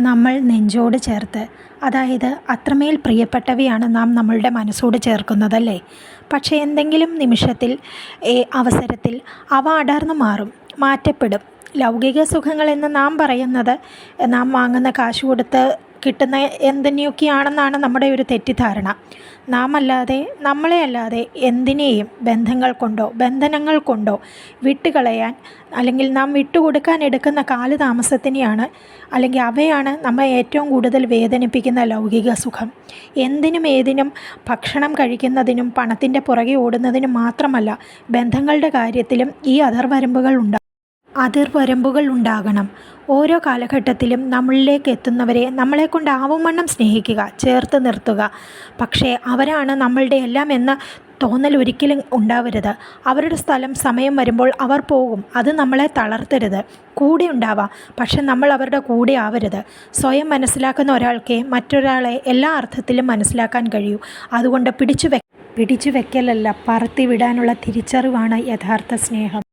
നമ്മൾ നെഞ്ചോട് ചേർത്ത്, അതായത് അത്രമേൽ പ്രിയപ്പെട്ടവയാണ് നാം നമ്മളുടെ മനസ്സോട് ചേർക്കുന്നതല്ലേ. പക്ഷേ എന്തെങ്കിലും നിമിഷത്തിൽ അവസരത്തിൽ അവ അടർന്നു മാറും, മാറ്റപ്പെടും. ലൗകിക സുഖങ്ങളെന്ന് നാം പറയുന്നത് നാം വാങ്ങുന്ന കാശ് കൊടുത്ത് കിട്ടുന്ന എന്തിനെയൊക്കെയാണെന്നാണ് നമ്മുടെ ഒരു തെറ്റിദ്ധാരണ. നമ്മളെ അല്ലാതെ എന്തിനേയും ബന്ധനങ്ങൾ കൊണ്ടോ വിട്ടുകളയാൻ, അല്ലെങ്കിൽ നാം വിട്ടുകൊടുക്കാൻ എടുക്കുന്ന കാലതാമസത്തിനെയാണ്, അല്ലെങ്കിൽ അവയാണ് നമ്മെ ഏറ്റവും കൂടുതൽ വേദനിപ്പിക്കുന്ന ലൗകിക സുഖം. എന്തിനും ഏതിനും ഭക്ഷണം കഴിക്കുന്നതിനും പണത്തിൻ്റെ പുറകെ ഓടുന്നതിനും മാത്രമല്ല, ബന്ധങ്ങളുടെ കാര്യത്തിലും ഈ അതിർവരമ്പുകൾ ഉണ്ടാകണം. ഓരോ കാലഘട്ടത്തിലും നമ്മളിലേക്ക് എത്തുന്നവരെ നമ്മളെക്കൊണ്ടാവും വണ്ണം സ്നേഹിക്കുക, ചേർത്ത് നിർത്തുക. പക്ഷേ അവരാണ് നമ്മളുടെ എല്ലാം എന്ന തോന്നൽ ഒരിക്കലും ഉണ്ടാവരുത്. അവരുടെ സ്ഥലം, സമയം വരുമ്പോൾ അവർ പോകും. അത് നമ്മളെ തളർത്തരുത്. കൂടെ ഉണ്ടാവാം, പക്ഷെ നമ്മൾ അവരുടെ കൂടെ ആവരുത്. സ്വയം മനസ്സിലാക്കുന്ന ഒരാൾക്കേ മറ്റൊരാളെ എല്ലാ അർത്ഥത്തിലും മനസ്സിലാക്കാൻ കഴിയൂ. അതുകൊണ്ട് പിടിച്ചു വെക്കലല്ല, പറത്തി വിടാനുള്ള തിരിച്ചറിവാണ് യഥാർത്ഥ സ്നേഹം.